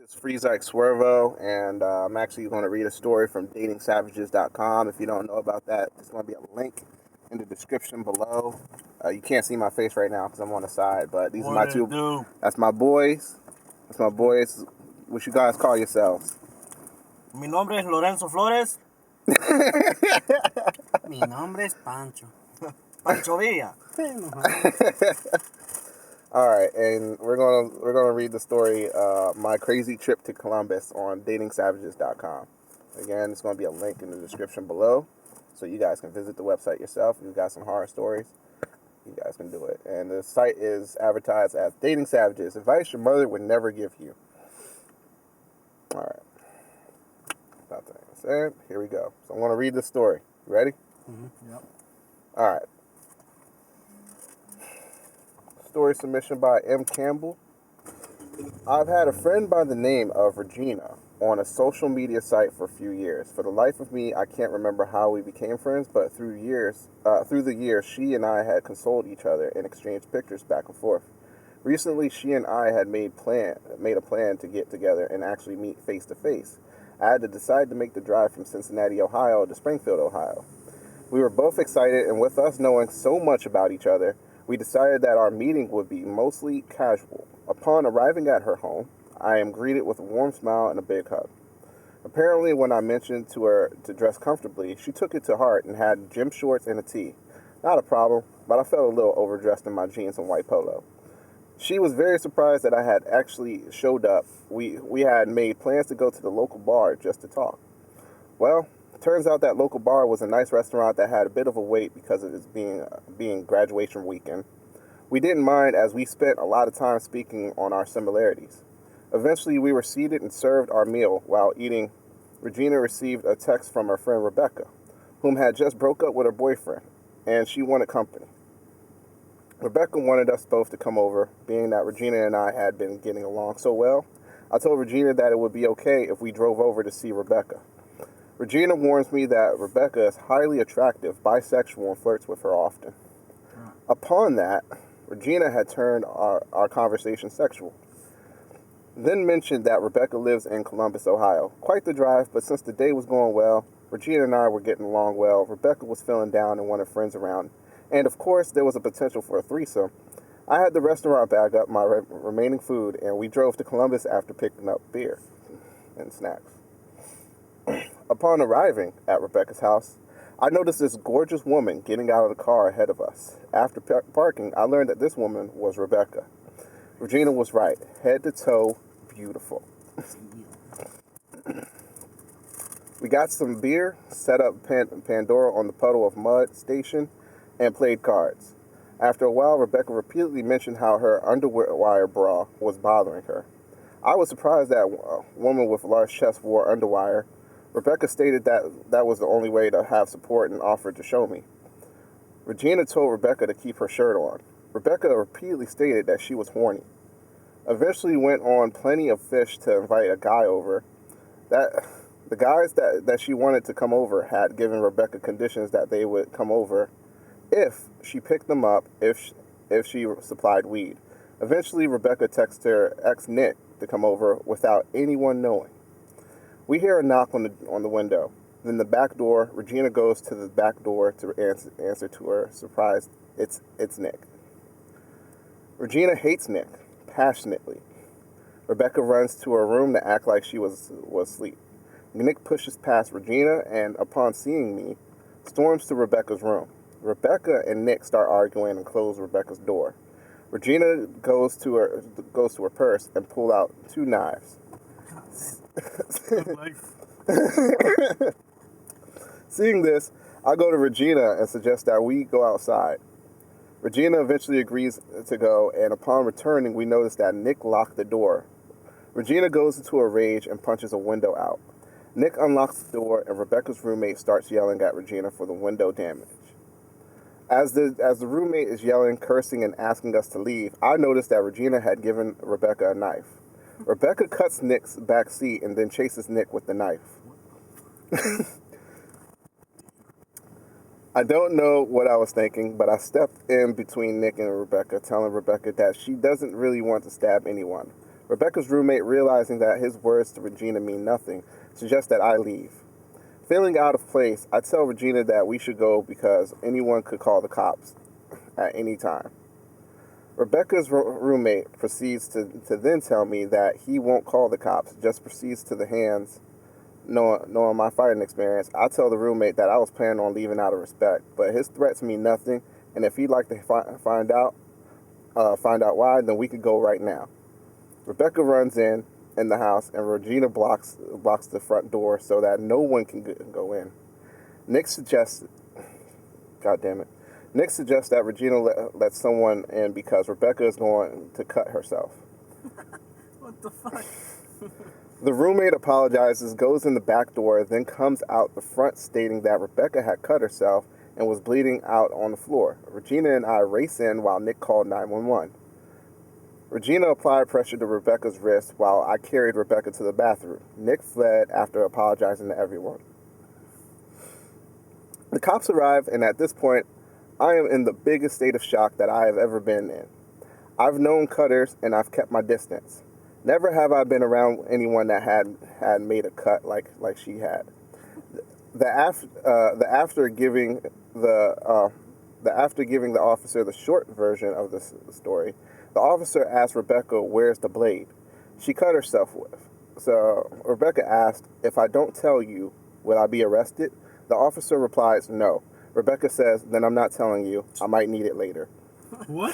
It's Freezike Swervo, and I'm actually going to read a story from DatingSavages.com. If you don't know about that, there's going to be a link in the description below. You can't see my face right now because I'm on the side, but these are my two. Do? That's my boys. That's my boys. What you guys call yourselves? Mi nombre es Lorenzo Flores. Mi nombre es Pancho. Pancho Villa. All right, and we're gonna read the story, my crazy trip to Columbus on DatingSavages.com. Again, it's gonna be a link in the description below, so you guys can visit the website yourself. If you've got some horror stories, you guys can do it. And the site is advertised as Dating Savages, advice your mother would never give you. All right, about that said, here we go. So I'm gonna read the story. You ready? Mm-hmm. Yep. All right. Story submission by M. Campbell. I've had a friend by the name of Regina on a social media site for a few years. For the life of me, I can't remember how we became friends, but through the years, she and I had consoled each other and exchanged pictures back and forth. Recently, she and I had made a plan to get together and actually meet face to face. I had to decide to make the drive from Cincinnati, Ohio to Springfield, Ohio. We were both excited, and with us knowing so much about each other, we decided that our meeting would be mostly casual. Upon arriving at her home, I am greeted with a warm smile and a big hug. Apparently, when I mentioned to her to dress comfortably, she took it to heart and had gym shorts and a tee. Not a problem, but I felt a little overdressed in my jeans and white polo. She was very surprised that I had actually showed up. We had made plans to go to the local bar just to talk. Well, turns out that local bar was a nice restaurant that had a bit of a wait because of its being graduation weekend. We didn't mind as we spent a lot of time speaking on our similarities. Eventually, we were seated and served our meal while eating. Regina received a text from her friend Rebecca, whom had just broke up with her boyfriend, and she wanted company. Rebecca wanted us both to come over, being that Regina and I had been getting along so well. I told Regina that it would be okay if we drove over to see Rebecca. Regina warns me that Rebecca is highly attractive, bisexual, and flirts with her often. Upon that, Regina had turned our conversation sexual. Then mentioned that Rebecca lives in Columbus, Ohio. Quite the drive, but since the day was going well, Regina and I were getting along well, Rebecca was feeling down and wanted friends around, and of course there was a potential for a threesome. I had the restaurant bag up my remaining food, and we drove to Columbus after picking up beer and snacks. Upon arriving at Rebecca's house, I noticed this gorgeous woman getting out of the car ahead of us. After parking, I learned that this woman was Rebecca. Regina was right, head to toe, beautiful. We got some beer, set up Pandora on the Puddle of Mud station, and played cards. After a while, Rebecca repeatedly mentioned how her underwire bra was bothering her. I was surprised that a woman with large chest wore underwire. Rebecca stated that that was the only way to have support and offered to show me. Regina told Rebecca to keep her shirt on. Rebecca repeatedly stated that she was horny. Eventually went on plenty of fish to invite a guy over. The guys that she wanted to come over had given Rebecca conditions that they would come over if she picked them up, if she supplied weed. Eventually, Rebecca texted her ex Nick to come over without anyone knowing. We hear a knock on the window. Then the back door. Regina goes to the back door to answer to her surprise. It's Nick. Regina hates Nick passionately. Rebecca runs to her room to act like she was asleep. Nick pushes past Regina and, upon seeing me, storms to Rebecca's room. Rebecca and Nick start arguing and close Rebecca's door. Regina goes to her purse and pull out 2 knives. Seeing this, I go to Regina and suggest that we go outside. Regina eventually agrees to go, and upon returning, we notice that Nick locked the door. Regina goes into a rage and punches a window out. Nick unlocks the door, and Rebecca's roommate starts yelling at Regina for the window damage. As the roommate is yelling, cursing, and asking us to leave, I notice that Regina had given Rebecca a knife. Rebecca cuts Nick's back seat and then chases Nick with the knife. I don't know what I was thinking, but I stepped in between Nick and Rebecca, telling Rebecca that she doesn't really want to stab anyone, Rebecca's roommate, realizing that his words to Regina mean nothing, suggests that I leave. Feeling out of place, I tell Regina that we should go because anyone could call the cops at any time. Rebecca's roommate proceeds to then tell me that he won't call the cops, just proceeds to the hands. Knowing my fighting experience, I tell the roommate that I was planning on leaving out of respect, but his threats mean nothing, and if he'd like to find out why, then we could go right now. Rebecca runs in the house, and Regina blocks the front door so that no one can go in. Nick suggests that Regina let someone in because Rebecca is going to cut herself. What the fuck? The roommate apologizes, goes in the back door, then comes out the front stating that Rebecca had cut herself and was bleeding out on the floor. Regina and I race in while Nick called 911. Regina applied pressure to Rebecca's wrist while I carried Rebecca to the bathroom. Nick fled after apologizing to everyone. The cops arrive, and at this point, I am in the biggest state of shock that I have ever been in. I've known cutters, and I've kept my distance. Never have I been around anyone that had made a cut like she had. After giving the officer the short version of the story, the officer asked Rebecca, "Where's the blade she cut herself with?" So Rebecca asked, "If I don't tell you, will I be arrested?" The officer replies, "No." Rebecca says, "Then I'm not telling you. I might need it later." What?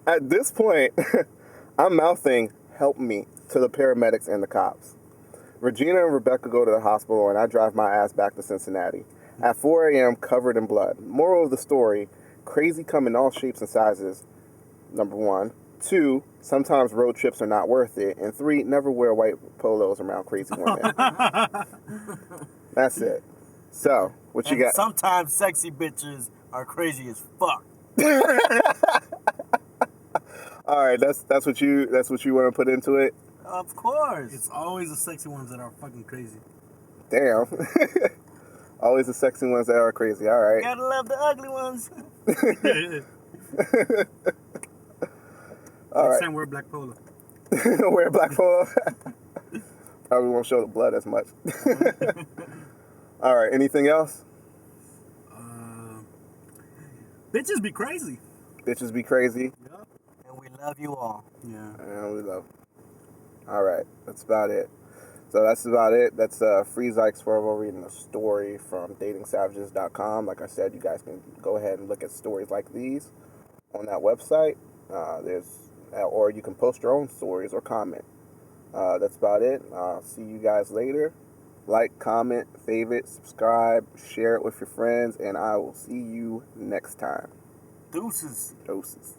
At this point, I'm mouthing, "Help me," to the paramedics and the cops. Regina and Rebecca go to the hospital, and I drive my ass back to Cincinnati. At 4 a.m., covered in blood. Moral of the story, crazy come in all shapes and sizes, number 1. 2, sometimes road trips are not worth it. And 3, never wear white polos around crazy women. That's it. So, what you got? Sometimes sexy bitches are crazy as fuck. All right, that's what you want to put into it. Of course. It's always the sexy ones that are fucking crazy. Damn. Always the sexy ones that are crazy. All right. Gotta love the ugly ones. All Next right. time wear black polo. Wear a black polo. Probably won't show the blood as much. All right. Anything else? Bitches be crazy. Bitches be crazy. Yep. And we love you all. Yeah. And we love. All right. That's about it. So that's about it. That's Free Zyke Swervo reading a story from datingsavages.com. Like I said, you guys can go ahead and look at stories like these on that website. Or you can post your own stories or comment. That's about it. See you guys later. Like, comment, favorite, subscribe, share it with your friends, and I will see you next time. Deuces. Doses.